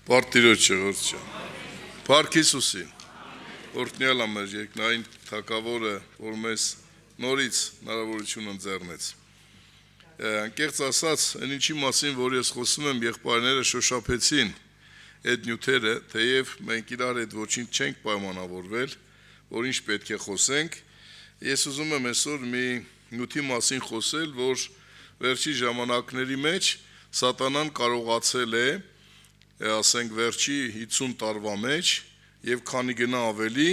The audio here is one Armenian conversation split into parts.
Պարտիրոջը գործը, Փառք Հիսուսին, օրհնյալ ամեր երկնային թագավորը, որ մեզ նորից հնարավորություն ընձեռնեց։ Անկեղծ ասած, այն ինչի մասին, որ ես խոսում եմ, եղբայրները շոշափեցին այդ նյութերը, թեև մենք իրար հետ ոչինչ չենք պայմանավորվել, որ ինչ պետք է խոսենք, ես ուզում եմ այսօր մի նյութի մասին խոսել, որ վերջի ժամանակների մեջ սատանան կարողացել է, ասենք վերջի 50 տարվա մեջ եւ քանի գնա ավելի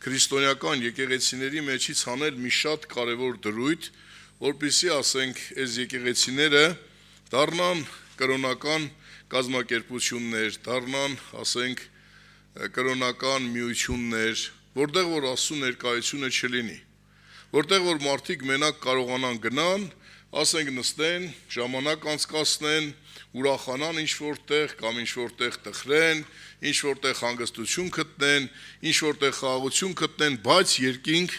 քրիստոնեական եկեղեցիների մեջից հանել մի շատ կարևոր դրույթ, որպեսզի ասենք այս եկեղեցիները դառնան կրոնական կազմակերպություններ, դառնան ասենք կրոնական միություններ, որտեղ որ Աստծո ներկայությունը չլինի, որտեղ որ մարդիկ մենակ կարողանան գնան, ասենք նստեն, ժամանակ անցկացնեն, ուրախանան ինչ որտեղ կամ ինչ որտեղ տխրեն, ինչ որտեղ հանգստություն գտնեն, ինչ որտեղ խաղաղություն գտնեն, բայց երկինք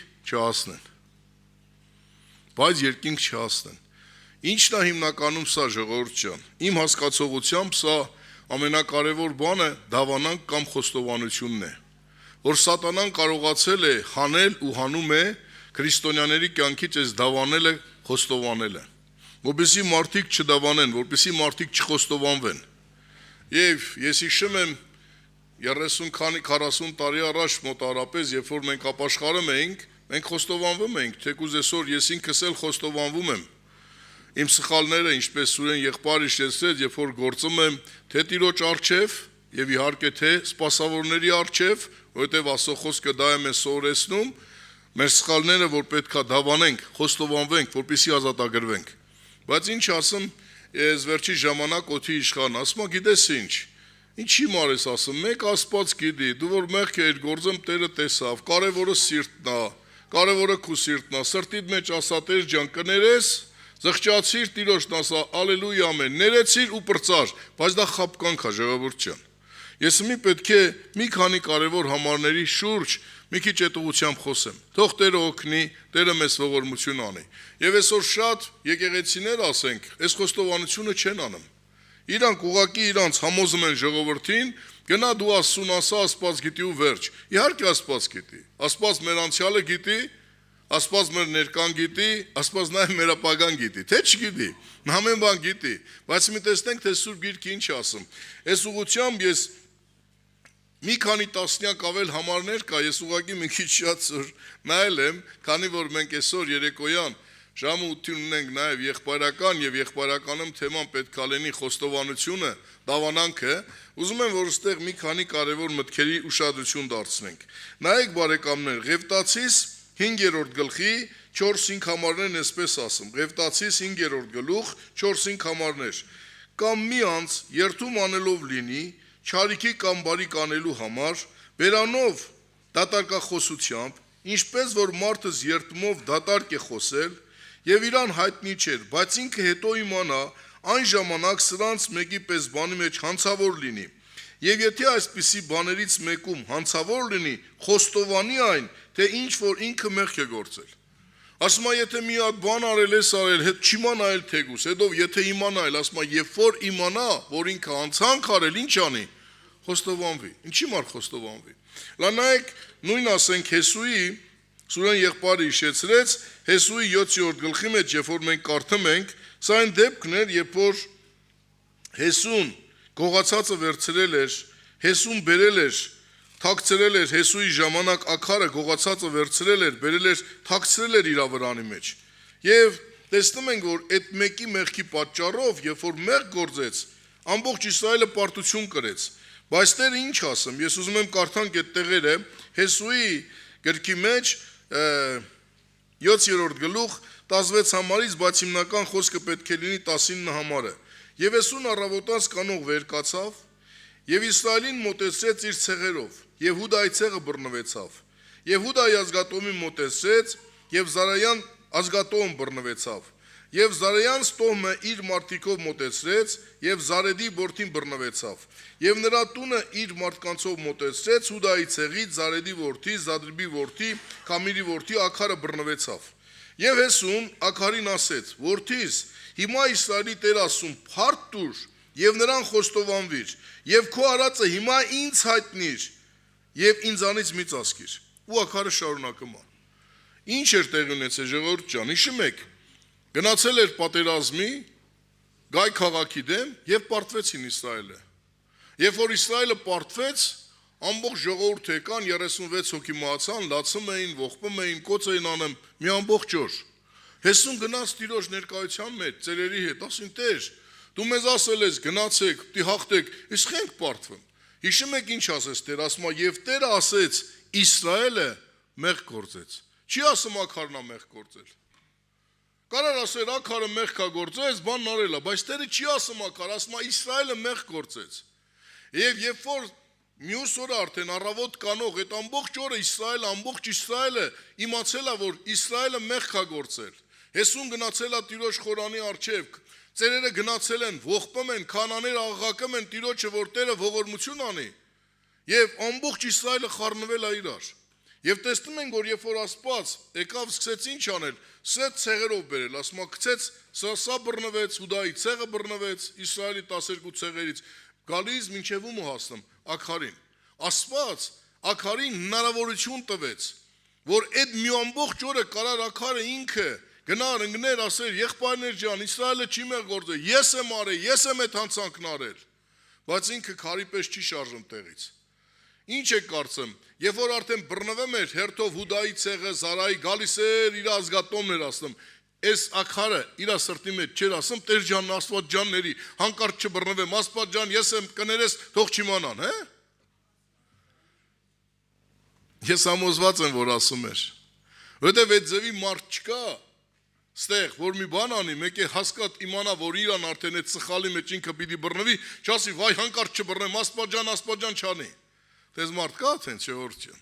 չհասնեն։ Ինչն է հիմնականում սա ժողովուրդ ջան։ Իմ հասկացողությամբ սա ամենակարևոր բանը դավանանք կամ խոստովանությունն է, որ սատանան կարողացել է հանել ու հանում է քրիստոնյաների կյանքից այս դավանելը, խոստովանելը, որպեսզի մարդիկ չդավանեն, որպեսզի մարդիկ չխոստովանվեն։ Եվ ես հիշում եմ 30-40 տարի առաջ մոտարապես, երբ որ մենք ապաշխարում էինք, մենք խոստովանվում էինք, թեկուզ այսօր ես ինքս էլ խոստովանվում եմ։ Իմ սխալները, ինչպես Սուրեն եղբայրը հիշեցրեց, երբ որ գործում եմ թե Տիրոջ առջև եւ իհարկե թե սպասավորների առջև, որովհետեւ Աստծո խոսքը դա է մեզ սովորեցնում, մեր սխալները, որ պետքա դավանենք, խոստովանվենք, որպեսզի ազատագրվենք։ Բայց ինչ ասում, ես վերջի ժամանակ օդի իշխան, ասում գիտես ինչ, ինչի մար ես ասում, մեկ Աստված գիտի, դու որ մեղք էիր գործում, Տերը տեսավ, կարևորը սիրտն է, կարևորը քու սիրտն է, սրտիդ մեջ ասա Տեր ջան, կներես, զղջացիր Տիրոջն ասա, ալելույա ամեն, ներեցիր ու պրծար, բայց դա խաբկանք է ժողովուրդ ջան։ Ես պետք է մի քանի կարևոր համարների շուրջ մի քիչ այդ ուղղությամբ խոսեմ։ Թող Տերը օգնի, Տերը մեզ ողորմություն անի։ Եվ այսօր շատ եկեղեցիներ, ասենք, այս խոստովանությունը չեն անում։ Իրանք ուղակի իրանց համոզում են ժողովրդին, գնա դու Աստծուն ասա, Աստված գիտի ու վերջ։ Իհարկե Աստված գիտի։ Աստված մեր անցյալը գիտի, Աստված մեր ներկան գիտի, Աստված նաև մեր ապագան գիտի, թե չգիտի։ Ամեն բան գիտի, բայց մի տեսնենք, թե Սուրբ Գիրքը ինչ ասում։ Այս ուղղությամբ ես մի քանի տասնյակ ավել համարներ կա, ես ուղղակի մի քիչ շատ ծուր նայել եմ, քանի որ մենք այսօր երեկոյան ժամը 8-ին ունենք նաև եղբայրական եւ եղբայրականում թեման պետք է լինի խոստովանությունը, դավանանքը, ուզում եմ որ այստեղ մի քանի կարևոր մտքերի ուշադրություն դարձնենք։ Նայեք բարեկամներ, Ղևտացիս 5-րդ գլխի 4-5 համարներն էսպես ասում, Ղևտացիս 5-րդ գլուխ 4-5 համարներ, կամ մի անց երթում անելով լինի, չարիքի կամ բարիք անելու համար, բերանով դատարկախոսությամբ, ինչպես որ մարդս երդմով դատարկ է խոսել, եւ իրան հայտնի չէր, բայց ինքը հետո իմանա, այն ժամանակ սրանց մեկի պես բանի մեջ հանցավոր լինի, եւ եթե այսպիսի բաներից մեկում հանցավոր լինի, խոստովանի այն, թե ինչ որ ինքը մեղք է գործել։ Ասում է, եթե մի հատ բան արել ես արել, հետ չիմանա այլ թեգուս, հետո եթե իմանա այլ, ասում է, երբ որ իմանա, որ ինքը հանցանք արել, ինչ անի, խոստովանվի։ Ինչի մար խոստովանվի։ Լա նայեք, նույն ասենք Հեսուի, Սուրեն եղբայրը հիշեցրեց, Հեսուի 7-րդ գլխի մեջ, երբ որ մենք կարդում ենք, սա այն դեպքն էր, երբ որ Հեսուն գողացածը վերցրել էր, Հեսուն բերել էր, թաքցրել էր Հեսուի ժամանակ աքարը գողացածը վերցրել էր, բերել էր, թաքցրել էր իր վրանի մեջ։ Եվ տեսնում ենք, որ այդ մեկի մեղքի պատճառով, երբ որ մեղք գործեց, ամբողջ Իսրայելը պարտություն կրեց։ Բայց Տերը ինչ ասում, ես ուզում եմ կարդանք այդ տեղերը, Հեսուի գրքի մեջ 7-րդ գլուխ 16 համարից, բայց հիմնական խոսքը պետք է լինի 19 համարը։ Եվ Հեսուն առավոտած կանող վեր կացավ, եւ Իսրայելին մոտեցրեց իր ցեղերով, եւ Հուդայի ցեղը բռնվեցավ, եւ Հուդայի ազգատոմին մոտեցրեց, եւ Զարայան ազգատոմ բռնվեցավ, եւ Զարայան ստոհմը իր մարդիկով մոտեցրեց, եւ Զարեդի որդին բռնվեցավ, եւ նրա տունը իր մարդկանցով մոտեցրեց, Հուդայի ցեղից Զարեդի որդի, Զադրբի որդի, Քամիրի որդի Աքարը բռնվեցավ։ Եվ Հեսուն Աքարին ասեց. «Որդիս, հիմա Իսրայելի Տեր ասում, փառք տուր եւ նրան խոստովանվիր, եւ քո արածը հիմա ինձ հայտնիր, եւ ինձանից մի ծածկիր։ Ու ակարը շարունակում է։ Ինչ էր տեղի ունեցել ժողովուրդ ջան, հիշում եք, գնացել էր պատերազմի Գայ քաղաքի դեմ եւ պարտվեցին Իսրայելը։ Երբ որ Իսրայելը պարտվեց, ամբողջ ժողովուրդը եկան 36 հոգի մահացան, լացում էին, ողբում էին, կոց էին անում մի ամբողջ օր։ Հեսուն գնաց Տիրոջ ներկայության մեջ, ծերերի հետ, ասին Տեր, դու մեզ ասել ես գնացեք, պիտի հաղթեք, իսկ ենք պարտվում։ Հիշում եք ինչ ասեց Տեր, ասում է, եւ Տերը ասեց Իսրայելը մեղք գործեց։ Չի ասում ակարն է մեղք գործել։ Կարար ասել ակարը մեղք է գործեց, բանն արել է, բայց Տերը չի ասում ակար, ասում է Իսրայելը մեղք գործեց։ Եվ երբ որ մյուս օրը արդեն առավոտ կանող այդ ամբողջ օրը ամբողջ Իսրայելը իմացել է, որ Իսրայելը մեղք է գործել։ Հեսուն գնացել է Տիրոջ խորանի առջև, ծերերը գնացել են, ողբում են, քանաները աղաղակում են Տիրոջը, որ Տերը ողորմություն անի։ Եվ ամբողջ Իսրայելը խառնվել է իրար։ Եվ տեսնում ենք, որ երբ որ Աստված եկավ սկսեց ինչ անել, սետ ցեղերով բերել, ասում է գցեց, սա բռնվեց, Հուդայի ցեղը բռնվեց, Իսրայելի 12 ցեղերից, գալիս մինչև ում հասնում, Աքարին։ Աստված Աքարին հնարավորություն տվեց, որ այդ մի ամբողջ օրը կարար Աքարը ինքը գնար ընկներ ասեր, եղբայրներ ջան, Իսրայելը չի մեղ գործել, ես եմ արել, ես եմ այդ հանցանքն արել, բայց ինքը քարի պես չի շարժում տեղից։ Ինչ է կարծում, երբ որ արդեն բռնվում էր հերթով Հուդայի ցեղը, Զարայի գալիս էր իր ազգատոմներ ասում, այս Աքարը իր սրտի մեջ չէր ասում, Տեր ջան, Աստված ջանների, հանկարծ չբռնվեմ, Աստված ջան, ես եմ կներես, թող չիմանան, հե՞։ Ես համոզված եմ, որ ասում էր, որովհետև այդ ձևի մարդ չկա, ստեղ, որ մի բան անի, մեկ է հասկատ իմանա, որ իրան արդեն այդ սխալի մեջ ինքը պիտի բռնվի, չասի, վայ, հանկարծ չբռնեմ, Աստված ջան չանի։ Դες մարդ կա թե չորդ ջան։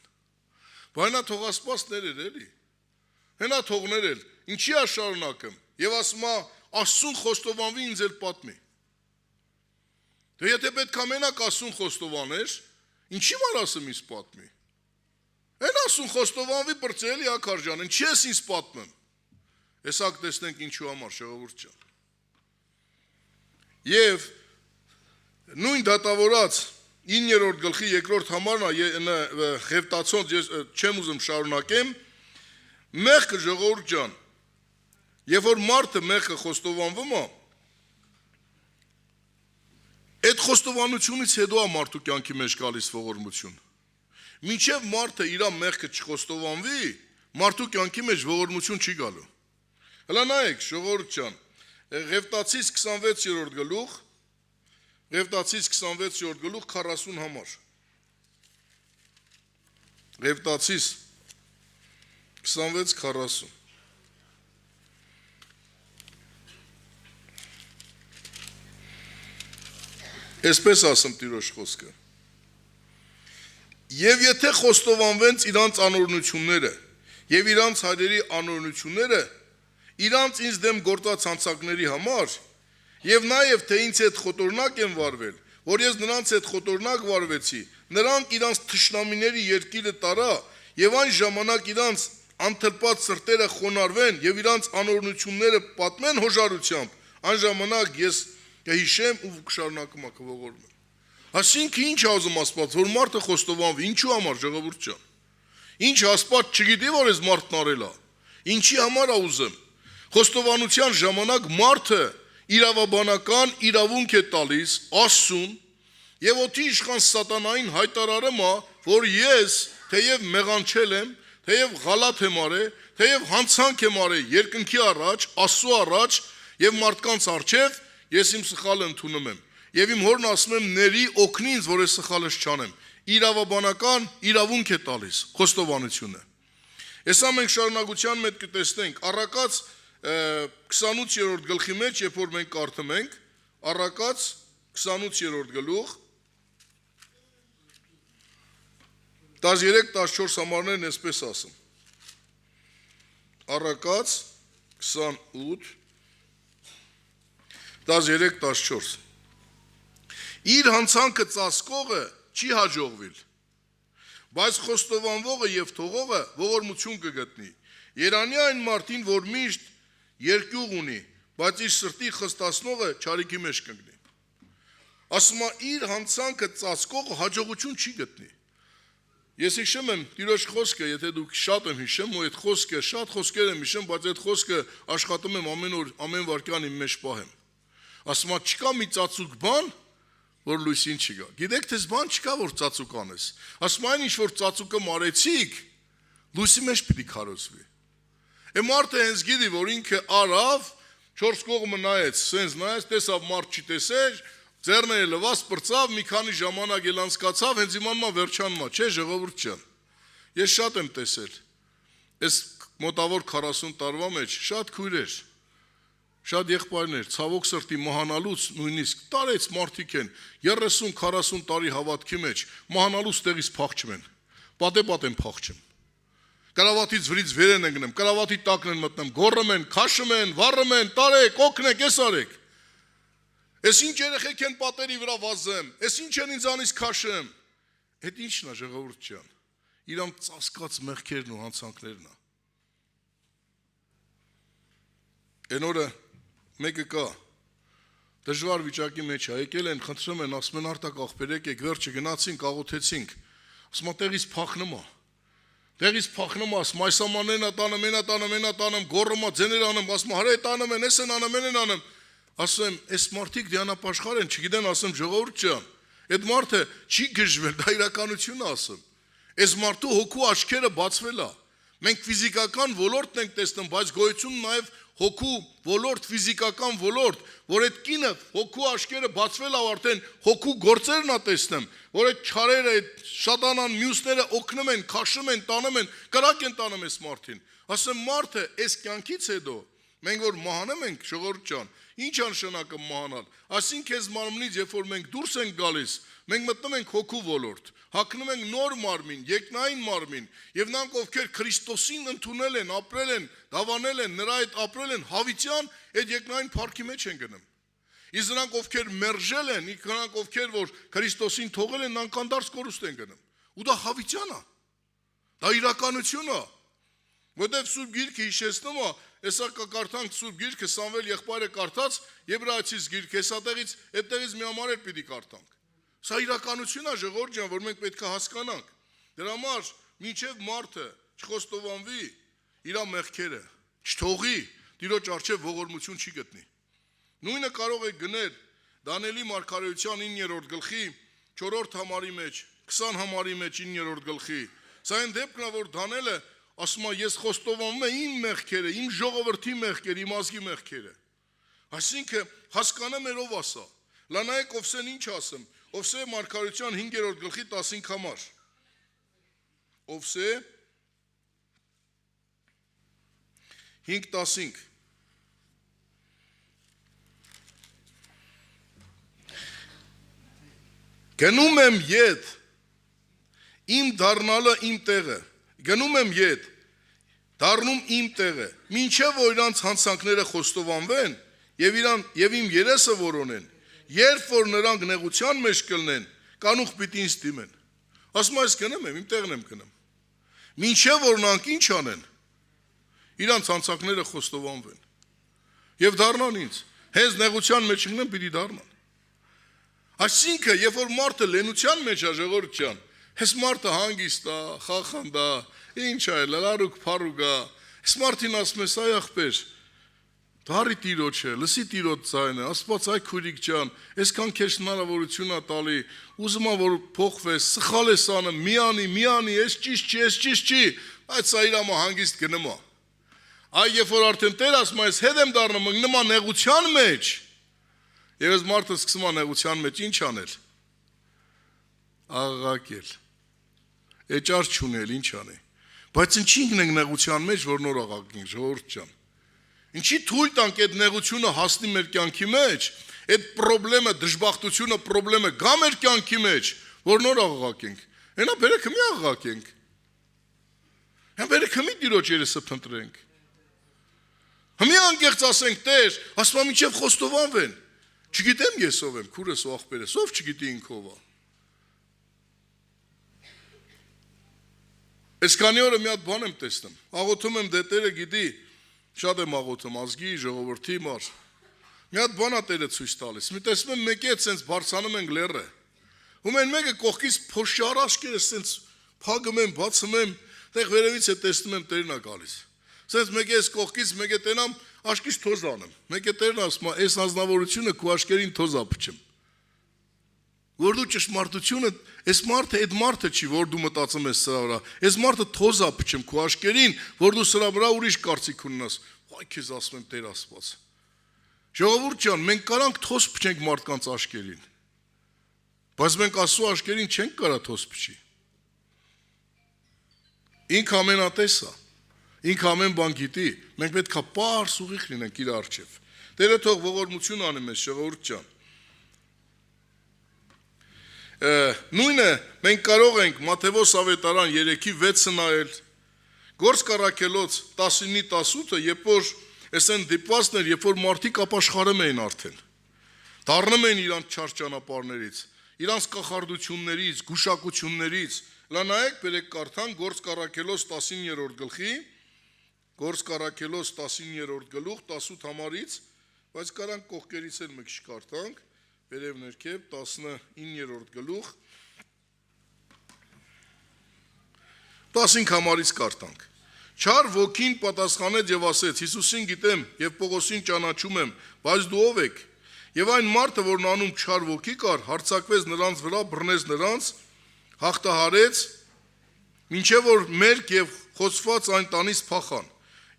Բայց նա թող Աստված ներեր էլի։ Հենա թող ներել, ինչի է շարունակում։ Եվ ասում է, Աստծուն խոստովանվի ինձ էլ պատմի։ Դե եթե պետք է մենակ Աստծուն խոստովաներ, ինչի մար ասում ինձ պատմի։ Են Աստծուն խոստովանվի բրծելի Աքար ջան, ինչի ես ինձ պատմեմ։ Հեսակ տեսնենք ինչու համար ժողովուրդ ջան։ Եվ նույն դատավորած 9-րդ գլխի 2-րդ համարն Ղևտացոնց ես չեմ ուզում շարունակեմ, մեղքը ժողովուրդ ջան, երբ որ մարդը մեղքը խոստովանվում է, այդ խոստովանությունից հետո է մարդու կյանքի մեջ գալիս ողորմություն։ Մինչև մարդը իր մեղքը չխոստովանվի, մարդու կյանքի մեջ ողորմություն չի գալու։ Հələ նայեք, ժողովուրդ ջան, Ղևտացից 26-րդ գլուխ, Ղևտացից 26-րդ գլուխ 40 համար։ Ղևտացից 26-40։ Այսպես ասում Տիրոջ խոսքը։ Եվ եթե խոստովանվեն իրանց անօրենությունները եւ իրանց հայրերի անօրենությունները, իրանց ինձ դեմ գործած հանցանքների համար, եւ նաեւ թե ինձ հետ խոտորնակ են վարվել, որ ես նրանց հետ խոտորնակ վարվեցի, նրանք իրանց թշնամիների երկիրը տարա եւ այն ժամանակ իրանց անթլպած սրտերը խոնարհվեն եւ իրանց անօրենությունները պատմեն հոժարությամբ, այն ժամանակ ես կհիշեմ ու կշարունակեմ ակողորմել։ Այսինքն ինչ ասում Աստված, որ մարդը խոստովանվի, ինչու համար ժողովուրդ ջան։ Ինչ Աստված չգիտի, որ այս մարդն արել է։ Ինչի համար է ուզում։ Խոստովանության ժամանակ մարդը իրավաբանական իրավունք է տալիս Աստծուն եւ օդի իշխան սատանային հայտարարում է, որ ես թեև մեղանչել եմ, թեև գալաթ եմ արել, թեև հանցանք եմ արել երկնքի առաջ, Աստծո առաջ եւ մարդկանց առաջ, ես իմ սխալը ընդունում եմ։ Եվ իմ հորն ասում եմ ների օգնի ինձ, որ ես սխալս չանեմ։ Իրավաբանական իրավունք է տալիս խոստովանությունը։ Հեսա մենք շարունակության մեջ կտեսնենք Առակաց 28-րդ գլխի մեջ, երբ որ մենք կարդում ենք, Առակաց 28-րդ գլուխ 13-14 համարներն այսպես ասում։ Առակաց 28 13-14 Իր հանցանքը ծածկողը չի հաջողվիլ, բայց խոստովանվողը եւ թողողը ողորմություն կգտնի։ Երանի այն մարդին, որ միշտ երկյուղ ունի, բայց իր սրտի խստացնողը չարիքի մեջ կընկնի։ ասում է իր հանցանքը ծածկողը հաջողություն չի գտնի։ Ես հիշում եմ Տիրոջ խոսքը, եթե դուք շատ եմ հիշում, ու այդ խոսքը, շատ խոսքեր եմ հիշում, բայց այդ խոսքը աշխատում եմ ամեն օր, ամեն վայրկյան իմ մեջ պահեմ։ Ասում է չկա մի ծածուկ բան, որ լույսին չգա։ Գիտեք թե բան չկա, որ ծածուկ անես։ Ասում այն ինչ որ ծածուկը մարեցիք, լույսի մեջ պիտի քարոզվի։ Մարդը հենց գիտի, որ ինքը արավ, 4 կողմը նայեց, սենց նայեց, տեսավ մարդ չի տեսեր, ձեռները լվաց, պրծավ, մի քանի ժամանակ էլ անցկացավ, հենց իմանա վերջանա, չէ, ժողովուրդ ջան։ Ես շատ եմ տեսել։ Այս մոտավոր 40 տարվա մեջ շատ քույրեր, շատ եղբայրներ, ցավոք սրտի մահանալուց նույնիսկ տարեց մարդիկ են 30-40 տարի հավատքի մեջ, մահանալուց տեղից փախչում են։ Պատե-պատեն փախչում։ Կրավատից վրից վեր են ընկնում, կրավատի տակն են մտնում, գոռում են, քաշում են, վառում են, տարեք, օգնեք, էս արեք։ Էս ինչ երեխեք են պատերի վրա վազեմ, էս ինչ են ինձանից քաշեմ։ Այդ ի՞նչն է ժողովուրդ ջան։ Իրանք ծածկած մեղքերն ու հանցանքներն է։ Այն օրը մեկը կա, դժվար վիճակի մեջ է, եկել են, խնդրում են, ասում են արտակ աղբեր եկեք, վերջը գնացինք, աղոթեցինք, ասում է տեղից փախնում է, ասում այս ամանեն տանեմ, գոռում է, ձեներ անում, ասում է հրե տանում են, ես են անում, ասում եմ, այս մարդիկ դիանապաշխար են, չգիտեն, ասում ժողովուրդ ջան, այդ մարդը չի գժվել, դա իրականություն է ասում, այս մարդու հոգու աչքերը բացվել է, մենք ֆիզիկական ոլորտն ենք տեսնում, բայց գոյություն նաև հոգու ոլորտ, ֆիզիկական ոլորտ, որ այդ կինը հոգու աչքերը բացվել է արդեն հոգու գործերն է տեսնում, որ այդ չարերը, այդ շատանան մյուսները օգնում են, քաշում են, տանում են, կրակ են տանում այս մարդին։ Ասեմ մարդը այս կյանքից հետո մենք որ մահանում ենք, ժողովուրդ ջան, ինչ անշանակը մահանալ։ Այսինքն այս մարմնից, երբ որ մենք դուրս ենք գալիս, մենք մտնում ենք հոգու ոլորտ, հագնում ենք նոր մարմին, երկնային մարմին, եւ նրանք ովքեր Քրիստոսին ընդունել են, ապրել են, դավանել են, նրա հետ ապրել են, հավիտյան այդ երկնային փառքի մեջ են գնում։ Իսկ նրանք ովքեր մերժել են, նրանք ովքեր որ Քրիստոսին թողել են, նրանք անդարձ կորուստ են գնում։ Ու դա հավիտյան է։ Դա իրականություն է։ Որտեւ Սուրբ Գիրքը հիշեցնում է, հեսա կկարդանք Սուրբ Գիրքը, Սամվել եղբայրը կարդաց, Եբրայեցիս գիրքը, հեսա այդտեղից մի համար էլ պիտի կարդանք։ Սա իրականություն է, ժողովուրդ ջան, որ մենք պետք է հասկանանք։ Դրա համար մինչև մարդը չխոստովանվի իր մեղքերը, չթողի, Տիրոջ առջև ողորմություն չի գտնի։ Նույնը կարող է գնել Դանիելի մարգարեության 9-րդ գլխի 4-րդ համարի մեջ, 20 համարի մեջ 9-րդ գլխի։ Սա այն դեպքն է, որ Դանիելը ասում է, ես խոստովանում եմ իմ մեղքերը, իմ ժողովրդի մեղքերը, իմ ազգի մեղքերը։ Այսինքն հասկանամ ով ասա։ Լանայեք Ովսեն ինչ ասում։ Ովսե մարգարեության 5-րդ գլխի 15 համար։ Ովսե 5:15 Գնում եմ ետ, իմ դառնալը իմ տեղը, գնում եմ ետ, դառնում իմ տեղը, մինչև որ իրանց հանցանքները խոստովանվեն եւ իմ երեսը որոնեն, երբ որ նրանք նեղության մեջ կլնեն, կանուխ պիտի ինձ դիմեն։ Ասում ես գնում եմ, իմ տեղն եմ գնում։ Մինչև որ նրանք ինչ անեն, իրանց հանցանքները խոստովանվեն եւ դառնան ինձ, հենց նեղության մեջ կլնեն պիտի դառնան։ Այսինքն, երբ որ մարդը լենության մեջ է, ժողովուրդ ջան, հես մարդը հանգիստ է, խախանդ է, ինչ է, լարուկ փարուկ է, հես մարդին ասում ես, այ ախպեր, դարի Տիրոջ է, լսի Տիրոջ ձայնը, Աստված այ քույրիկ ջան, այսքան քեզ հնարավորություն է տալի, ուզում եմ որ փոխվես, սխալ ես անում, մի անի, այս ճիշտ չի, բայց սա իր հանգիստ գնում է։ Այ երբ որ արդեն Տեր ասում է, հետ եմ դառնում, ընկնում է նեղության մեջ, եւ այս մարդը սկսում է նեղության մեջ ինչ անել։ Աղաղակել։ Էջար չունել, ինչ անի։ Բայց ինչի ենք նեղության մեջ, որ նոր աղաղակենք, ժողովուրդ ջան։ Ինչի թույլ տանք այդ նեղությունը հասնի մեր կյանքի մեջ, այդ խնդրեմը, դժբախտությունը, խնդրեմը գա մեր կյանքի մեջ, որ նոր աղաղակենք։ Հենա բերեք մի աղաղակենք։ Հեն բերեք մի Տիրոջ երեսը փնտրենք։ Հիմա անկեղծ ասենք Տեր, ասում եմ ինչև խոստովանվեն։ Չգիտեմ ես ով եմ, քուրս ու աղբերս, ով չգիտի ինք ով է։ Այսքանի օրը մի հատ բան եմ տեսնում, աղոթում եմ դե Տերը գիտի, շատ եմ աղոթում ազգի, ժողովրդի համար, Մի հատ բան է Տերը ցույց տալիս։ Մի տեսնում եմ մեկի հետ սենց բարձանում ենք լեռը։ Ու մեն մեկը կողքից փոշի արաշկերը սենց փագում եմ, բացում եմ, տեղ վերևից է տեսնում եմ Տերն է գալիս։ Սենց մեկը էս կողքից մեկը տենամ աշկից թոզ անեմ։ Մեկը Տերն ասում է, այս անznավորությունը քո աշկերին թոզ ապչեմ։ Որ դու ճշմարտությունը, այս մարդը այդ մարդը չի, որ դու մտածում ես սրա վրա։ Այս մարդը թոզ ապչեմ քո աշկերին, որ դու սրա վրա ուրիշ կարծիք ունենաս։ Ոայ քեզ ասում եմ Տեր Աստված։ Ժողովուրդ ջան, մենք կարանք թոզ փչենք մարդկանց աշկերին։ Բայց մենք Աստծո աշկերին չենք կարա թոզ փչի։ Ինքը ամենատես է։ Ինքը ամեն բան գիտի։ Մենք պետք է պարզ ուղիղ լինենք իր առջև։ Տերը թող ողորմություն անի մեզ, ժողովուրդ ջան։ Նույնը մենք կարող ենք Մատթեոս ավետարան 3:6 նայել, Գործ Կառաքելոց 19:18, երբ որ այսեն դիպվածներ, երբ որ մարդիկ ապաշխարում էին արդեն, դառնում էին իրանց չար ճանապարհներից, իրանց կախարդություններից, գուշակություններից։ Լա նայեք, բերեք կարդան Գործ Կառաքելոց 19-րդ գլխի, Գործ Կառաքելոց 19-րդ գլուխ 18 համարից, բայց կարանք կողքերից էլ մի քիչ կարդանք, վերև ներքև 19-րդ գլուխ 15 համարից կարդանք։ Չար ոգին պատասխանեց եւ ասեց. Հիսուսին գիտեմ եւ Պողոսին ճանաչում եմ, բայց դու ով եք։ Եվ այն մարդը, որն անում չար ոգի կար, հարձակվեց նրանց վրա, բռնեց նրանց, հաղթահարեց, մինչև որ մերկ եւ խոցված այն տանից փախան։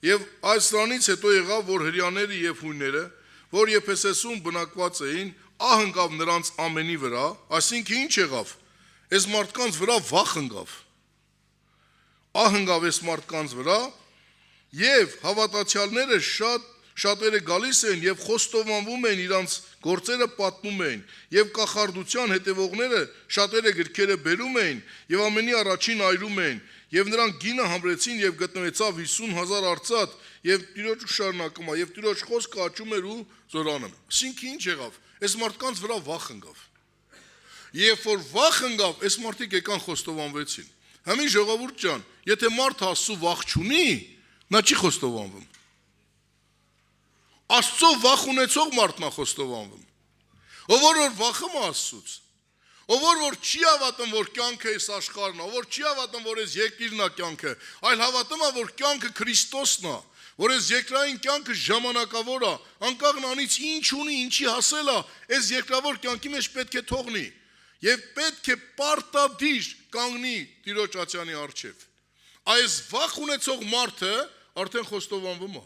Եվ այս սրանից հետո եղավ, որ հրյաները եւ հույները, որ Եփեսոսում բնակված էին, ահ ընկավ նրանց ամենի վրա, այսինքն ինչ եղավ։ Այս մարդկանց վրա վախ ընկավ։ Ահ ընկավ այս մարդկանց վրա, եւ հավատացյալները շատերը գալիս են եւ խոստովանվում են, իրանց գործերը պատմում են, եւ կախարդության հետևողները շատերը գրքերը բերում են եւ ամենի առաջին այրում են, եւ նրանք գինը համրեցին եւ գտնվեցավ 50,000 արծաթ, եւ Տիրոջ շարունակում է, եւ Տիրոջ խոսքը աճում էր ու զորանում։ Այսինքն ինչ եղավ։ Այս մարդկանց վրա վախ ընկավ։ Երբ որ վախ ընկավ, այս մարդիկ եկան խոստովանվեցին։ Համի ժողովուրդ ջան, եթե մարդը Աստծո վախ չունի, նա չի խոստովանվում։ Աստծո վախ ունեցող մարդն է խոստովանվում։ Ով որ վախում է Աստծուց, ով որ չի հավատում, որ կյանքը այս աշխարհն է, ով որ չի հավատում, որ այս երկիրն է կյանքը, այլ հավատում է, որ կյանքը Քրիստոսն է, որ այս երկրային կյանքը ժամանակավոր է, անկախ նրանից ինչ ունի, ինչի հասել է, այս երկրավոր կյանքի մեջ պետք է թողնի եւ պետք է պարտադիր կանգնի Տիրոջ ացյանի առջև։ Այս վախ ունեցող մարդը արդեն խոստովանվում է։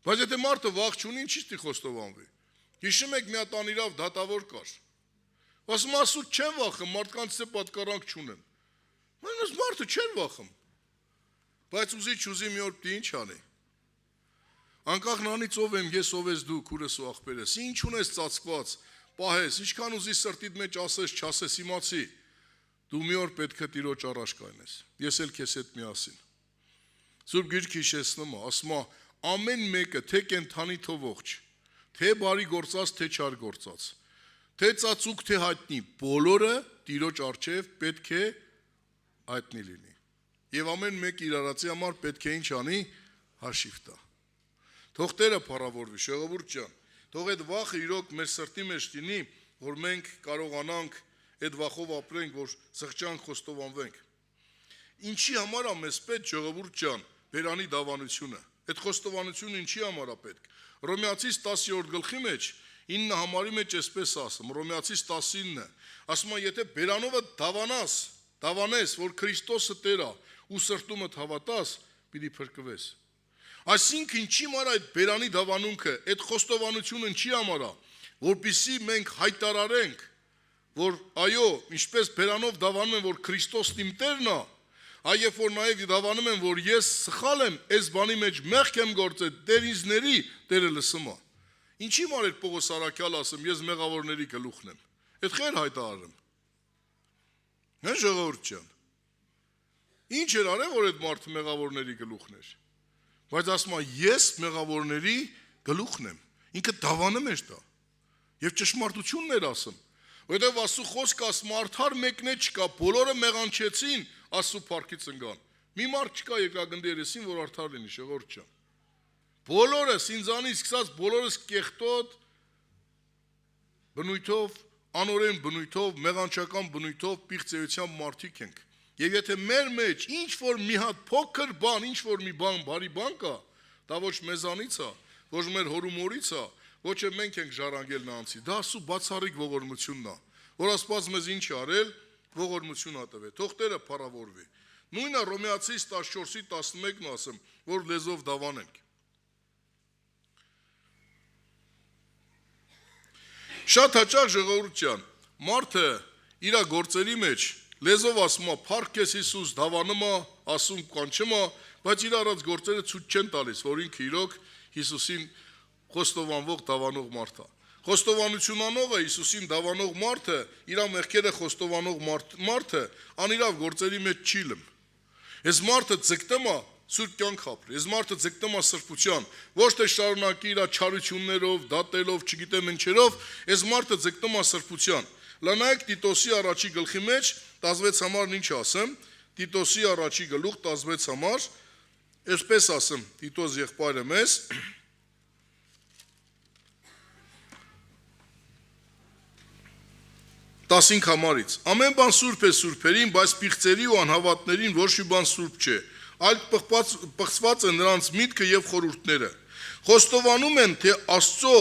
Բայց եթե մարդը վախ չունի, ինչի՞ ստի խոստովանվի։ Հիշում եք մի հատ անիրավ դատավոր կար։ Ասում ասուց չեն վախում, մարդկանց է պատկառանք չունեն։ Մանս մարդը չեն վախում։ Բայց ուզի մի օր պիտի ինչ անի։ Անկախ նրանից ով եմ ես, ով ես դու, քուրս ու աղբերս, ինչ ունես ծածկված, պահես, ինչքան ուզի սրտիդ մեջ ասես, չասես, իմացի, դու մի օր պետք է Տիրոջ առաջ կայնես։ Ես էլ քեզ հետ միասին։ Սուրբ Գիրքը հիշեցնում է, ասում է, ամեն մեկը թե կենթանի թո ողջ, թե բարի գործած, թե չար գործած, թե ծածուկ, թե հայտնի, բոլորը Տիրոջ առջև պետք է հայտնի լինի։ Եվ ամեն մեկ իր արածի համար պետք է ինչ անի, հաշիվ տա։ Թող Տերը փառավորվի, ժողովուրդ ջան, թող այդ վախը իրոք մեր սրտի մեջ լինի, որ մենք կարողանանք այդ վախով ապրենք, որ զղջանք, խոստովանվենք։ Ինչի համար է մեզ պետք, ժողովուրդ ջան, բերանի դավանությունը։ Այդ խոստովանությունը ինչի համար է պետք։ Հռոմեացիս 10-րդ գլխի մեջ 9 համարի մեջ էսպես ասում, Հռոմեացիս 19-ը, ասում է, եթե բերանովը դավանես, որ Քրիստոսը Տեր է, ու սրտումդ հավատաս, պիտի փրկվես։ Այսինքն ինչի համար այդ բերանի դավանունքը, այդ խոստովանությունը ինչի համար է, որպեսզի մենք հայտարարենք, որ այո, ինչպես բերանով դավանում են, որ Քրիստոսն իմ Տերն է, այ երբ որ նաև դավանում են, որ ես սխալ եմ, այս բանի մեջ մեղք եմ գործել, Տեր ինձ ների, Տերը լսում է։ Ինչի համար էր Պողոս առաքյալը ասում, ես մեղավորների գլուխն եմ։ Այդ խեր հայտարարեմ։ Հա ժողովուրդ ջան։ Ինչ էր արել, որ այդ մարդը մեղավորների գլուխն էր։ Բայց ասում է, ես մեղավորների գլուխն եմ։ Ինքը դավանում էր դա։ Եվ ճշմարտությունն էր ասում։ Որտեղ Աստծո խոսքը ասում, արդար մեկն է չկա, բոլորը մեղանչեցին, Աստծո փառքից ընկան։ Մի մարդ չկա երկրագնդի երեսին, որ արդար լինի, ժողովուրդ ջան։ բոլորս ինձանից սկսած բոլորս կեղտոտ բնույթով, անօրեն բնույթով, մեղանչական բնույթով պիղծեության մարդիկ ենք։ Եվ եթե մեր մեջ ինչ որ մի հատ փոքր բան, ինչ որ մի բան, բարի բան կա, դա ոչ մեզանից է, ոչ մեր հորումորից է, ոչ է մենք ենք ժառանգել նրանցի։ Դա Աստծո բացառիկ ողորմությունն է, որ Աստված մեզ ինչ արել, ողորմություն ատվել։ Թող Տերը փառավորվի։ Նույնը Հռոմեացիս 14-ի 11-ն ասեմ, որ լեզվով դավանենք։ Շատ հաճախ ժողովուրդ ջան, մարդը իր գործերի մեջ լեզվով ասում է, փառք քեզ Հիսուս, դավանում է, ասում կանչում է, բայց իր առած գործերը ցույց չեն տալիս, որ ինքը իրոք Հիսուսին խոստովանվող դավանող մարդ է։ Խոստովանություն անողը Հիսուսին դավանող մարդը, իր մեղքերը խոստովանող մարդը անիրավ գործերի մեջ չի լմ։ Այս մարդը ձգտում է սուրբ կյանք ապրի։ Այս մարդը ձգտում է սրբության, ոչ թե շարունակի իր չարություններով, դատելով, չգիտեմ ինչերով, այս մարդը ձգտում է սրբության։ Լանայեք Տիտոսի առաջի գլխի մեջ 16 համարն ինչ ասեմ, Տիտոսի առաջի գլուխ 16 համար, այսպես ասեմ, Տիտոս եղբայրը մեզ 15 համարից։ Ամեն բան սուրբ է սուրբերին, բայց պիղծերի ու անհավատներին ոչ մի բան սուրբ չէ, այլ պղծված է նրանց միտքը եւ խորհուրդները։ Խոստովանում են, թե Աստծո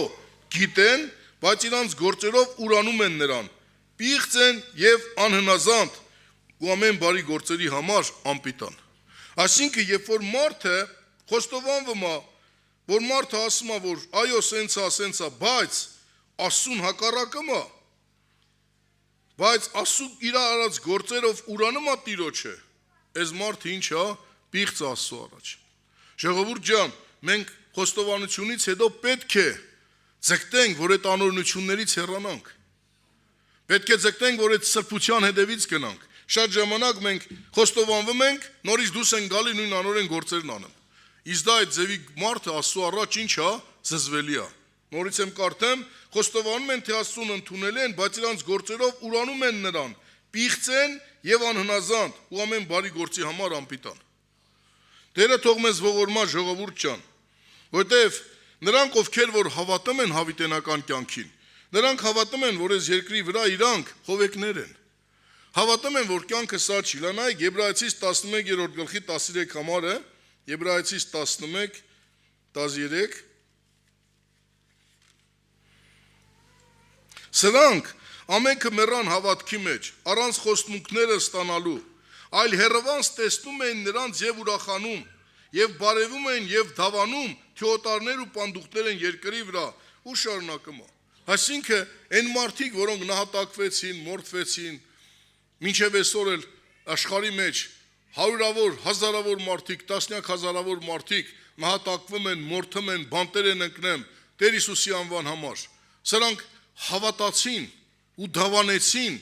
գիտեն, բայց իրանց գործերով ուրանում են նրան։ Պիղծ են եւ անհնազանդ ու ամեն բարի գործերի համար անպիտան։ Այսինքն, երբ որ մարդը խոստովանվում է, որ մարդը ասում է, որ այո, սենց է, բայց Աստծուն հակառակում է, բայց Աստծու իր արած գործերով ուրանում է Տիրոջը, այս մարդը ինչ է, պիղծ Աստծո առաջ։ Ժողովուրդ ջան, մենք խոստովանությունից հետո պետք է ձգտենք, որ այդ անօրենություններից հեռանանք։ Պետք է ձգտենք, որ այդ սրբության հետևից գնանք։ Շատ ժամանակ մենք խոստովանվում ենք, նորից դուրս են գալի նույն անօրեն գործերն անեն։ Իսկ դա այդ ձևի մարդը Աստծո առաջ ինչ է, զզվելի է։ Նորից եմ կարդեմ, խոստովանում են, թե Աստծուն ընդունել են, բայց իրանց գործերով ուրանում են նրան, պիղծ են եւ անհնազանդ ու ամեն բարի գործի համար անպիտան։ Տերը թող մեզ ողորմա ժողովուրդ ջան, որտեվ նրանք, ովքեր որ հավատում են հավիտենական կյանքին, նրանք հավատում են, որ այս երկրի վրա իրանք հովեկներ են։ Հավատում են, որ կյանքը սա չի։ Լանայեք Եբրայեցիս 11-րդ գլխի 13 համարը, Եբրայեցիս 11:13 Սրանք ամենքը մեռան հավատքի մեջ, առանց խոստմունքները ստանալու, այլ հեռվանց տեսնում են նրանց եւ ուրախանում, եւ բարևում են եւ դավանում, թե օտարներ ու պանդուխտներ են երկրի վրա ու շարունակում է։ Այսինքն, այն մարդիկ, որոնք նահատակվեցին, մորթվեցին, մինչև այսօր էլ աշխարհի մեջ հարյուրավոր, հազարավոր մարդիկ, տասնյակ հազարավոր մարդիկ նահատակվում են, մորթում են, բանտեր են ընկնում Տեր Հիսուսի անվան համար։ Սրանք հավատացին ու դավանեցին,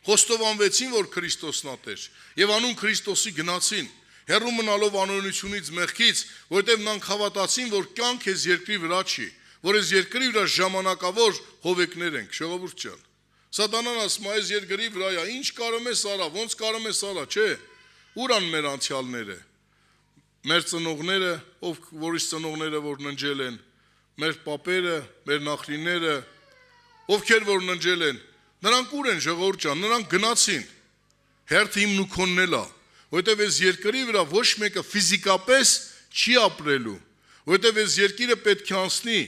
խոստովանվեցին, որ Քրիստոսն է Տեր, եւ անուն Քրիստոսի գնացին, հեռու մնալով անօրենությունից, մեղքից, որտեղ նրանք հավատացին, որ կյանք այս երկրի վրա չի, որ այս երկրի վրա ժամանակավոր հովեկներ ենք, ժողովուրդ ջան։ Սատանան ասում է, այս երկրի վրա է, ինչ կարում ես արա, ոնց կարում ես արա, չէ։ Ուր ան մեր անցյալները, մեր ծնողները, որից ծնողները որ ննջել են, մեր պապերը, մեր նախնիները, ովքեր որ ննջել են, նրանք ուր են ժողովուրդ ջան, նրանք գնացին։ Հերթը իմն ու քոնն էլ է, որտեղ այս երկրի վրա ոչ մեկը ֆիզիկապես չի ապրելու, որտեղ այս երկիրը պետք է անցնի,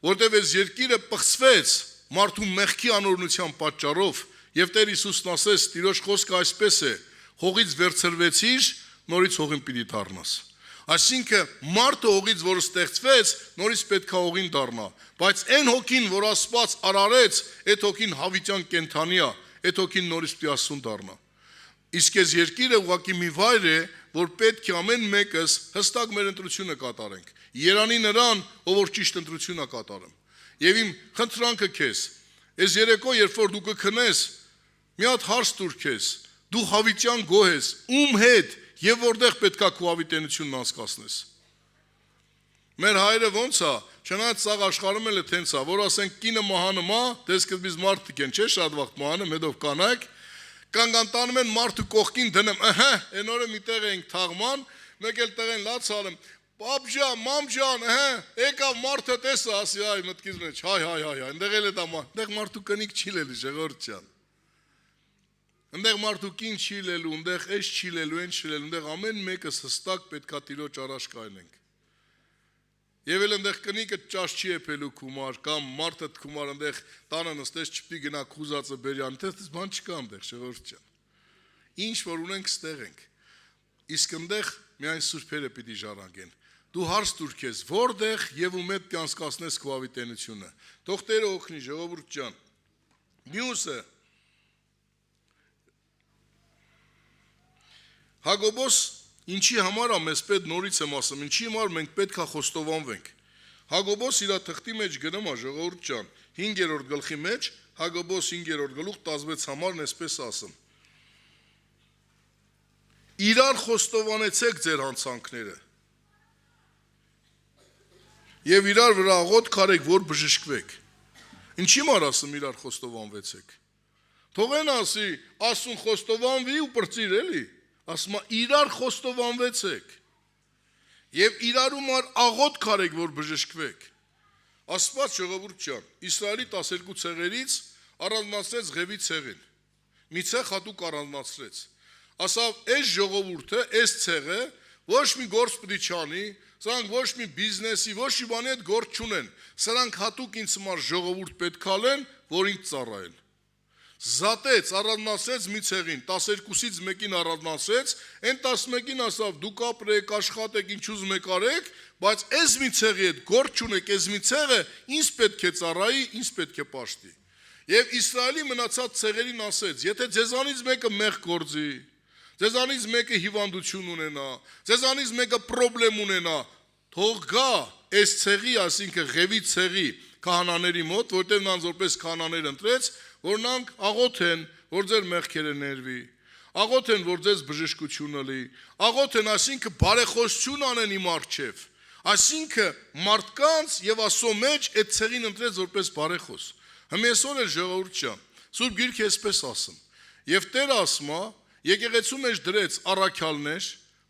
որտեղ այս երկիրը պղծվեց մարդու մեղքի անօրենության պատճառով, եւ Տեր Հիսուսն ասեց, Տիրոջ խոսքը այսպես է, հողից վերցրվեցիր, նորից հողին պիտի դառնաս։ Այսինքն մարդը հողից որ ստեղծվեց, նորից պետք է հողին դառնա, բայց այն հոգին, որ Աստված արարեց, այդ հոգին հավիտյան կենդանի է, այդ հոգին նորից պիտի Աստծուն դառնա։ Իսկ այս երկիրը ուղղակի մի վայր է, որ պետք է ամեն մեկս հստակ մեր ընտրությունը կատարենք։ Երանի նրան, ով որ ճիշտ ընտրություն է կատարում։ Եվ իմ խնդրանքը քեզ, այս երեկո երբ որ դու կքնես, մի հատ հարց տուր քեզ, դու հավիտյան գոհ ես, ում հետ եւ որտեղ պետքա քո հավիտենությունն անցկացնես։ Մեր հայրը ոնց է, չնայած սաղ աշխարհում էլ է տենց է, որ ասենք կինը մահանում է, դե սկզբից մարդիկ են, չէ՞, շատ վաղ մահանում, հետո կանայք, կանգանտանում են մարդու կողքին դնում, այն օրը մի տեղ էինք թաղման, մեկ էլ տեղ են լաց ալում, Պապ ջան, մամ ջան, եկավ մարդը տեսա, ասի, այ մտքից մեջ, հայ, այնտեղ էլ է դա մարդ, այնտեղ մարդու կնիկ չի լելի, Ժողովուրդ ջան։ Այնտեղ մարդու կին չի լելու, այնտեղ էս չի լելու, այն չի լելու, այնտեղ ամեն մեկս հստակ պետքա Տիրոջ առաջ կայնենք։ Եվ էլ այնտեղ կնիկը ճաշ չի եփելու քումար, կամ մարդը քումար այնտեղ տանը նստես չպիտի գնա խուզածը բերյան, դες բան չկա այնտեղ, Ժողովուրդ ջան։ Ինչ որ ունենք ստեղ ենք։ Իսկ այնտեղ միայն սուրբերը պիտի ժառանգեն։ Դու հարց տուր քեզ, որտեղ եւ ում հետ կանցկացնես քո ավիտենությունը։ Թող Տերը օգնի, Ժողովուրդ ջան։ Մյուսը Հակոբոս ինչի համար է մեզ պետք նորից եմ ասում, ինչի համար մենք պետք է խոստովանվենք։ Հակոբոս իր թղթի մեջ գնում է, Ժողովուրդ ջան, 5-րդ գլխի մեջ, Հակոբոս 5-րդ գլուխ 16 համարն էսպես ասում։ Իրար խոստովանեցեք ձեր հանցանքները։ Եվ իրար վրա աղոտ քարեք, որ բժշկվեք։ Ինչի համար ասում իրար խոստովանվեցեք։ Թող են ասի, ասուն խոստովանվի ու պրծիր էլի։ Ասում է իրար խոստովանվեցեք։ Եվ իրարու համար աղոտ քարեք, որ բժշկվեք։ Աստված Ժողովուրդ ջան, Իսրայելի 12 ցեղերից առանձնացրեց Ղևի ցեղին։ Մի ցեղ հատուկ առանձնացրեց։ Ասավ, այս ժողովուրդը, այս ցեղը ոչ մի գործ պիտի չանի, սրանք ոչ մի բիզնեսի, ոչ մի բանի հետ գործ չունեն։ Սրանք հատուկ ինձ համար ժողովուրդ պետք է լինեն, որ ինձ ծառայեն։ Զատեց, առանձնացրեց մի ցեղին, 12-ից մեկին առանձնացրեց, այն 11-ին ասավ, դուք ապրեք, աշխատեք, ինչ ուզում եք արեք, բայց այս մի ցեղի հետ գործ չունեք, այս մի ցեղը ինձ պետք է ծառայի, ինձ պետք է պաշտի։ Եվ Իսրայելի մնացած ցեղերին ասեց, եթե ձեզանից մեկը մեղք գործի, ձեզանից մեկը հիվանդություն ունենա, ձեզանից մեկը պրոբլեմ ունենա, թող գա այս ցեղի, այսինքն Ղևի ցեղի քահանաների մոտ, որտեղ նրանց որպես քահանաներ ընտրեց, որ նրանք աղոթեն, որ ձեր մեղքերը ներվի, աղոթեն, որ ձեզ բժշկությունը լի, աղոթեն, այսինքն բարեխոսություն անեն իմ առջև, այսինքն մարդկանց եւ Աստծո մեջ այդ ցեղին ընտրեց որպես բարեխոս։ Հիմեսօր էլ Ժողովուրդ ջան, Սուրբ Գիրքը այսպես ասում։ Եվ Տերը ասում է, եկեղեցու մեջ դրեց առաքյալներ,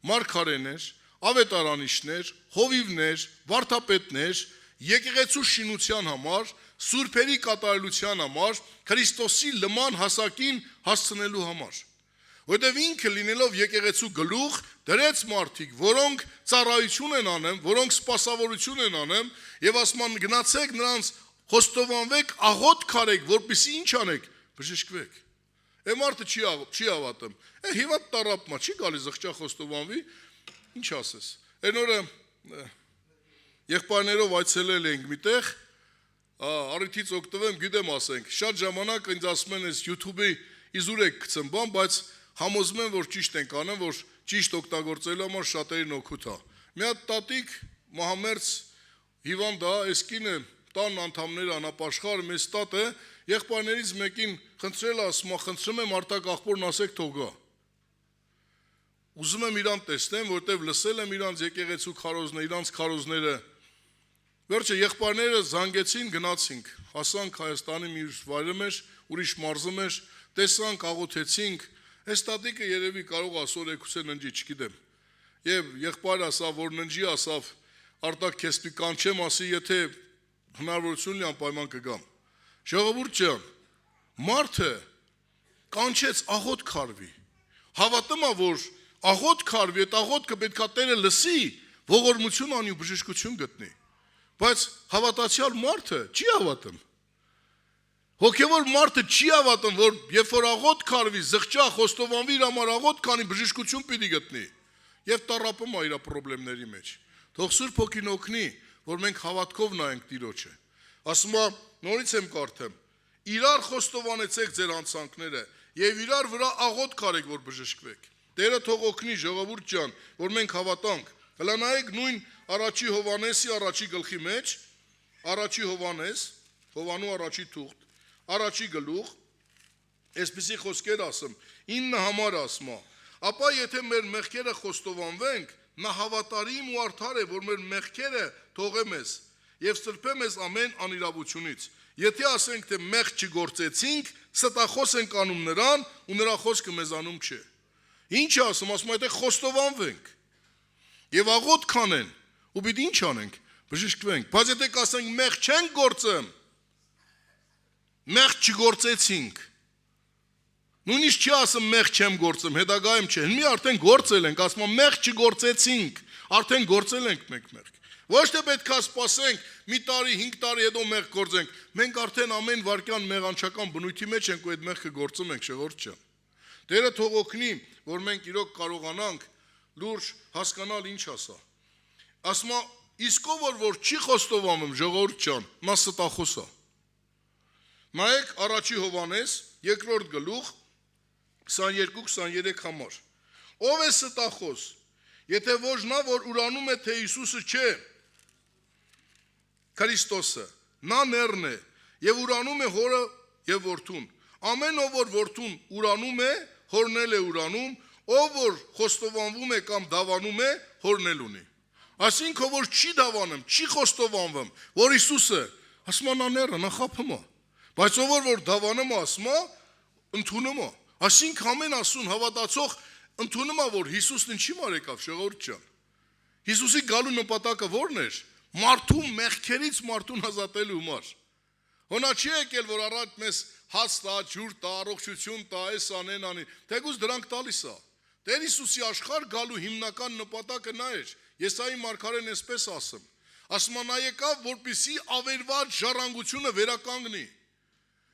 մարգարեներ, ավետարանիչներ, հովիվներ, վարդապետներ, եկեղեցու շինության համար, սուրբերի կատարելության համար, Քրիստոսի լման հասակին հասցնելու համար։ Որտեւ ինքը լինելով եկեղեցու գլուխ, դրեց մարդիկ, որոնք ծառայություն են անում, որոնք սպասավորություն են անում, եւ ասում գնացեք նրանց խոստովանվեք, աղոտ քարեք, որպեսզի ինչ անեք, բժշկվեք։ Մարդը չի հավատում։ Հիվատ տարապմա չի գալիս ղղճա խոստովանվի, ինչ ասես։ Այն օրը եղբայրներով այցելել ենք միտեղ, առիթից օգտվեմ, գիտեմ ասենք, շատ ժամանակ ինձ ասում են այս YouTube-ի իզուր եք գցեմ բան, բայց համոզում եմ, որ ճիշտ ենք անում, որ ճիշտ օգտագործելու համար շատերին օգուտ է։ Մի հատ տատիկ մահամերձ հիվանդ է, այս կինը տան անդամները անապաշխար, մեծ տատ է, եղբայրներից մեկին խնդրել ասում, խնդրում եմ արտակ աղբորն ասեք թող գա։ Ուզում եմ իրան տեսնեմ, որտեվ լսել եմ իրանց եկեղեցու քարոզները, իրանց քարոզները։ Վերջը եղբայրները զանգեցին, գնացինք, հասանք Հայաստանի մի վայրը մեր, ուրիշ մարզը մեր, տեսանք, աղոթեցինք, այս տատիկը երևի կարող ասոր եկուսե ննջի, չգիտեմ։ Եվ եղբայրը ասավ, որ ննջի, ասավ, արտակ քեզ պիտի կանչեմ, ասի, եթե հնարավորություն լի անպայման կգամ։ Ժողովուրդ ջան, մարդը կանչեց աղոտ քարվի։ Հավատում է, որ աղոտ քարվի, այդ աղոտքը պետքա Տերը լսի, ողորմություն անի ու բժշկություն գտնի։ Բայց հավատացյալ մարդը չի հավատում։ Հոգևոր մարդը չի հավատում, որ երբ որ աղոտ քարվի, զղջա, խոստովանվի իր համար աղոտ քանի բժշկություն պիտի գտնի։ Եվ տառապում է իր խնդիրների մեջ։ Թող Սուրբ Հոգին օգնի, որ մենք հավատքով նայենք Տիրոջը։ Ասում է, նորից եմ կարդում. իրար խոստովանեցեք ձեր անցանքները եւ իրար վրա աղոտ քարեք, որ բժշկվեք։ Տերը թող օգնի, ժողովուրդ ջան, որ մենք հավատանք։ Հլա նայեք նույն առաջի Հովանեսի առաջի գլխի մեջ, առաջի Հովանես, Հովանու առաջի թուղթ, առաջի գլուխ, այսպիսի խոսքեր ասում, 9 համար ասում է, ապա եթե մեր մեղքերը խոստովանվենք, նա հավատարիմ ու արդար է, որ մեր մեղքերը թողե մեզ եւ սրբե մեզ ամեն անիրավությունից։ Եթե ասենք, թե մեղք չգործեցինք, ստախոս ենք անում նրան ու նրա խոսքը մեզանում չէ։ Ինչ ասում, ասում է, եթե խոստովանվենք եւ աղոտ քանեն Ու պիտի ինչ անենք, բժշկվենք, բայց եթե կասենք մեղ չենք գործեմ, մեղ չգործեցինք, նույնիսկ չի ասում մեղ չեմ գործեմ, հետագայում չէ, մի արդեն գործել ենք, ասում եմ մեղ չգործեցինք, արդեն գործել ենք մենք մեղ։ Ոչ թե պետք է սպասենք մի տարի, 5 տարի հետո մեղ գործենք, մենք արդեն ամեն վարքյան մեղանչական բնույթի մեջ ենք ու այդ մեղքը գործում ենք, ժողովուրդ ջան։ Տերը թող օգնի, որ մենք իրոք կարողանանք լուրջ հասկանալ ինչ ասա։ Ասում է, իսկ ով որ չի խոստովանում, ժողովուրդ ջան, նա ստախոս է։ Նայեք առաջի Հովհաննես, 2-րդ գլուխ, 22-23 համար։ Ով է ստախոս, եթե ոչ նա, որ ուրանում է, թե Հիսուսը չէ, Քրիստոսը, նա նեռն է, եւ ուրանում է հորը եւ որդուն։ Ամեն ով որ որդուն ուրանում է, հորն էլ է ուրանում, ով որ խոստովանվում է կամ դավանում է, հորն էլ ունի։ Այսինքն որ չի դավանում, չի խոստովանվում, որ Հիսուսը, ասում է նա նեռը, նա խափում է։ Բայց ով որ դավանում է, ասում է, ընդունում է։ Այսինքն ամեն ասուն հավատացող ընդունում է, որ Հիսուսն ինչի մար եկավ, ժողովուրդ ջան։ Հիսուսի գալու նպատակը ո՞րն էր։ Մարդու մեղքերից մարդուն ազատելու համար։ Հոնա չի եկել, որ առաջ մեզ հաց տա, ջուր տա, առողջություն տա, այս անեն անի, թեկուզ դրանք տալիս է։ Տեր Հիսուսի աշխարհ գալու հիմնական նպատակը նա էր։ Եսայի մարգարեն այսպես ասում։ Ասում է նա եկավ, որպեսզի ավերված ժառանգությունը վերականգնի։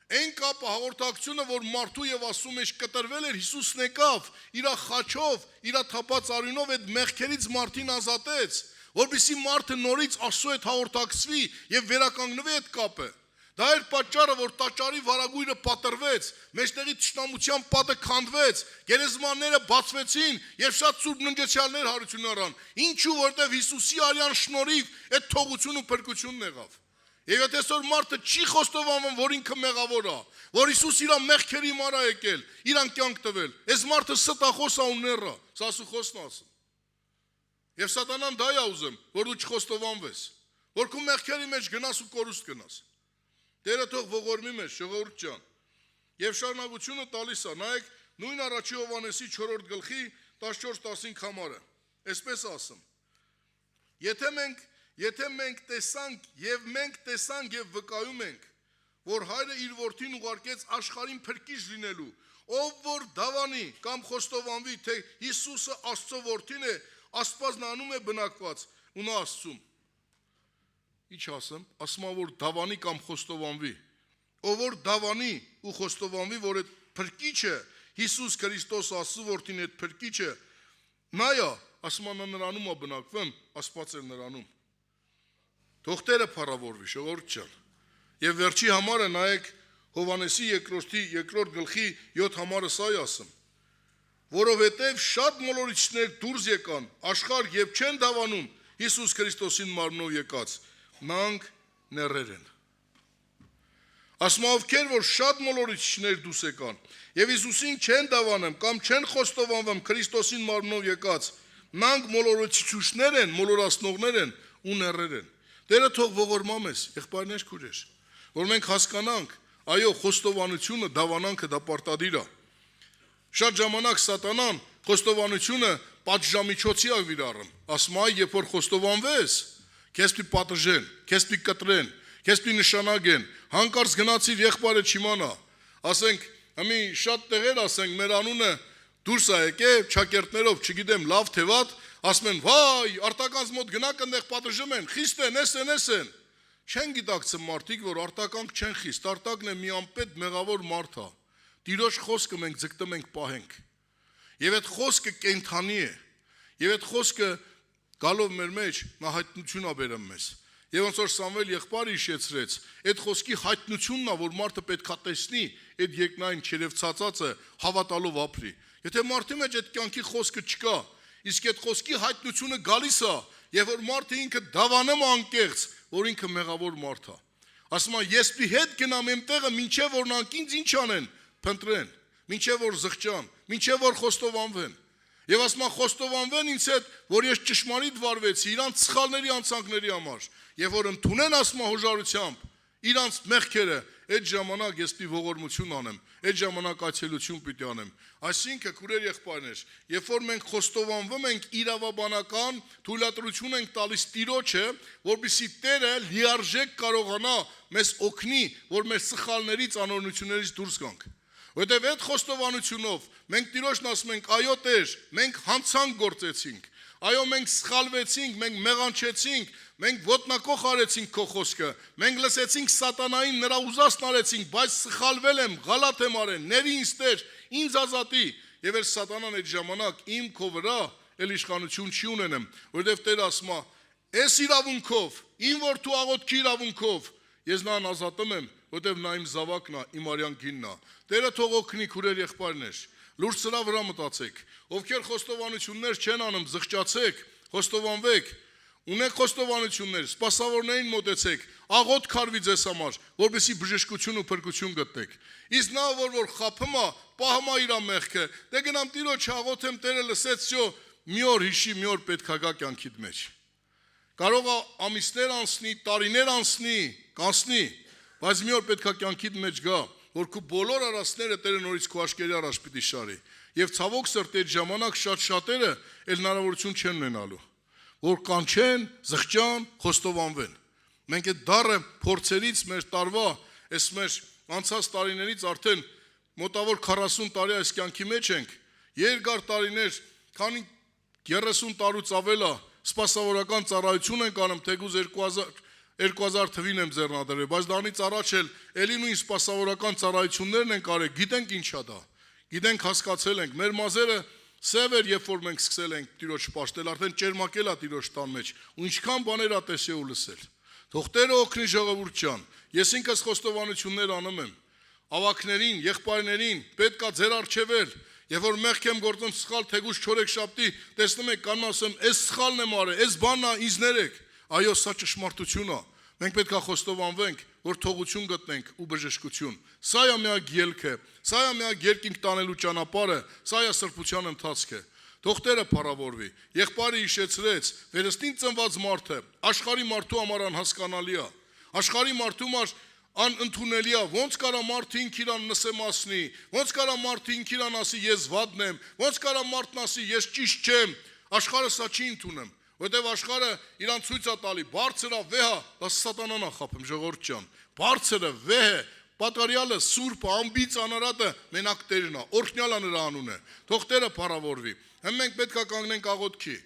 Այն կապը հաղորդակցությունը, որ մարդու եւ Աստծո մեջ կտրվել էր, Հիսուսն եկավ, իր խաչով, իր թափած արյունով այդ մեղքերից մարդին ազատեց, որպեսզի մարդը նորից Աստծո հետ հաղորդակցվի եւ վերականգնվի այդ կապը։ Դա էր պատճառը, որ տաճարի վարագույրը պատրվեց, մեջտեղի թշնամության պատը քանդվեց, գերեզմանները բացվեցին եւ շատ սուրբ ննջեցյալներ հարություն առան։ Ինչու, որտեվ Հիսուսի արյան շնորհիվ այդ թողություն ու փրկությունն եղավ։ Եվ եթե այսօր մարդը չի խոստովանում, որ ինքը մեղավոր է, որ Հիսուս իր մեղքերի համար է եկել, իրան կյանք տվել, այս մարդը ստախոս է ու նեռ է, սա Սուխոսն ասում։ Եվ սատանան դա է ուզում, որ դու չխոստովանվես, որ քո մեղքերի մեջ գնաս ու կորուստ գնաս։ Տերը թող ողորմի մեզ, ժողովուրդ ջան։ Եվ շարունակությունը տալիս է, նայեք նույն առաջի Հովհաննեսի 4-րդ գլխի 14-15 համարը։ Այսպես ասում. Եթե մենք տեսանք եւ վկայում ենք, որ Հայրը իր որդին ուղարկեց աշխարհին փրկիչ լինելու, ով որ դավանի կամ խոստովանվի, թե Հիսուսը Աստծո որդին է, Աստվածն անում է բնակված ու նա Աստծում։ Ինչ ասեմ, ասում եմ, որ դավանի կամ խոստովանվի, ով որ դավանի ու խոստովանվի, որ այդ փրկիչը Հիսուս Քրիստոս Աստծո որդին այդ փրկիչը, նա է, ասում եմ, նրանում է բնակվում, Աստված է նրանում։ Թող Տերը փառավորվի, ժողովուրդ ջան։ Եվ վերջի համարը նայեք Հովհաննեսի 2-րդ գլխի 7 համարը սա է ասում. որովհետև շատ մոլորիչներ դուրս եկան աշխարհ եւ չեն դավանում Հիսուս Քրիստոսին մարմնով եկած, նրանք նեռեր են։ Ասում ովքեր որ շատ մոլորիչներ դուրս եկան եւ Հիսուսին չեն դավանում կամ չեն խոստովանվում Քրիստոսին մարմնով եկած, նրանք մոլորիչություններ են, մոլորացնողներ են ու նեռեր են։ Տերը թող ողորմա մեզ, եղբայրներ, քույրեր, որ մենք հասկանանք, այո, խոստովանությունը, դավանանքը դա պարտադիր է։ Շատ ժամանակ սատանան խոստովանությունը պատժամիջոցի է վիրառում։ Ասում է, երբ որ խոստովանվես, քեզ պիտի պատժեն, քեզ պիտի կտրեն, քեզ պիտի նշանակեն, հանկարծ գնացիր եղբայրը չիմանա։ Ասենք, ամի շատ տեղեր ասենք, մեր անունը դուրս է եկել, ճակերտներով, չգիտեմ, լավ թե վատ, ասում են, վայ, արտականց մոտ գնաք այնտեղ պատժում են, խիստ են, էս են։ Չեն գիտակցում մարդիկ, որ արտականք չեն խիստ, արտակն է մի անպետ մեղավոր մարդ է։ Տիրոջ խոսքը մենք ձգտում ենք պահենք։ Եվ այդ խոսքը կենթանի է։ Եվ այդ խոսքը գալով մեր մեջ նա հայտնություն է բերում մեզ։ Եվ ոնց որ Սամվել եղբայրը հիշեցրեց, այդ խոսքի հայտնությունն է, որ մարդը պետք է տեսնի այդ երկնային չերևցածածը հավատալով ապրի։ Եթե մարդի մեջ այդ կյանքի խոսքը չկա, իսկ այդ խոսքի հայտնությունը գալիս է, եւ որ մարդը ինքը դավանում անկեղծ, որ ինքը մեղավոր մարդ է։ Ասում է, ես պիտի հետ գնամ իմ տեղը, մինչեւ որ նրանք ինձ ինչ անեն, փնտրեն, մինչեւ որ զղջան, մինչեւ որ խոստովանվեն։ Եվ ասում է, խոստովանվեն ինձ հետ, որ ես ճշմարիտ վարվեցի իրանց սխալների անցանքների համար, եւ որ ընդունեն ասում է հոժարությամբ իրանց մեղքերը, այդ ժամանակ ես պիտի ողորմություն անեմ, այդ ժամանակ այցելություն պիտի անեմ։ Այսինքն, քուրեր եղբայրներ, երբ որ մենք խոստովանվում ենք իրավաբանական թույլատրություն ենք տալիս Տիրոջը, որպեսզի Տերը լիարժեք կարողանա մեզ օգնի, որ մեր սխալներից, անօրենություններից դուրս գանք։ Որտեւ այդ խոստովանությունով մենք Տիրոջն ասում ենք, այո Տեր, մենք հանցանք գործեցինք, այո մենք սխալվեցինք, մենք մեղանչեցինք, մենք ոտնակոխ արեցինք քո խոսքը, մենք լսեցինք սատանային, նրա ուզածն արեցինք, բայց սխալվել եմ, գալատ եմ արել, ների ինձ Տեր, ինձ ազատի, եւ այդ սատանան այդ ժամանակ իմ քո վրա էլ իշխանություն չի ունենեմ, որտեւ Տերը ասում է, այս իրավունքով, իմ որդու աղոթքի իրավունքով ես նրան ազատում եմ, որտեվ նա իմ զավակն է, իմ արյան գինն է։ Տերը թող օգնի քուրեր եղբայրներ։ Լուրջ սրա վրա մտածեք։ Ովքեր խոստովանություններ չեն անում, զղջացեք, խոստովանվեք։ Ունեք խոստովանություններ, սպասավորներին մոտեցեք, աղոթք արվի ձեզ համար, որպեսզի բժշկություն ու փրկություն գտնեք։ Իսկ նա որ խափում է, պահում է իր մեղքը, դե գնամ Տիրոջ աղոթեմ, Տերը լսեց, շո մի օր հիշի, մի օր պետք է գա կյանքիդ մեջ։ Կարող է ամիսներ անցնի, տարիներ կանցնի, բայց մի օր պետք է կյանքիդ մեջ գա, որ քո բոլոր արածները Տերը նորից քո աչքերի առաջ պիտի շարի։ Եվ ցավոք սրտի այդ ժամանակ շատերը էլ հնարավորություն չեն ունենալու, որ կանչեն, զղջան, խոստովանվեն։ Մենք այդ դառը փորձերից մեր տարվա, այս մեր անցած տարիներից արդեն մոտավոր 40 տարի այս կյանքի մեջ ենք, երկար տարիներ, քանի 30 տարուց ավել է, սպասավորական ծառայություն ենք անում, թեկուզ 2000 թվին եմ ձեռնադրել, բայց դրանից առաջ էլ էլի նույն սպասավորական ծառայություններն ենք արել, գիտենք ինչա դա, գիտենք հասկացել ենք, մեր մազերը սև էր, երբ որ մենք սկսել ենք Տիրոջ պաշտել, արդեն ճերմակել է Տիրոջ տան մեջ, ու ինչքան բաներ ա տեսել ու լսել։ Թող Տերը օգնի ժողովուրդ ջան, ես ինքս խոստովանություններ անում եմ, ավակներին, եղբայրներին, պետքա ձեր առջևել, երբ որ մեղք եմ գործում սխալ, թեկուզ չորեքշաբթի, տեսնում եք, կանոն ասեմ, այս սխալն եմ արել, այս բանն է, ինձ ներեք։ Այո, սա ճշմարտություն է։ Մենք պետք է խոստովանվենք, որ թողություն գտնենք ու բժշկություն։ Սա է միակ ելքը, սա է միակ երկինք տանելու ճանապարհը, սա է սրբության ընթացքը։ Թող Տերը փառավորվի։ Եղբայրը հիշեցրեց, վերստին ծնված մարդը աշխարհի մարդու համար անհասկանալի է։ Աշխարհի մարդու համար անընդունելի է, ոնց կարա մարդը ինքն իրան նսեմացնի, ոնց կարա մարդը ինքն իրան ասի ես վատն եմ, ոնց կարա մարդն ասի ես ճիշտ չեմ, աշխարհը սա չի ընդունում, որտեվ աշխարհը իրան ցույց է տալի, բարձր է, վեհ է, դա սատանան է խափում ժողովուրդ ջան, բարձրը, վեհը, պատարյալը, սուրբը, անբիծ անարատը մենակ Տերն է, օրհնյալ է նրա անունը, թող Տերը փառավորվի։ Մենք պետք է կանգնենք աղոթքի։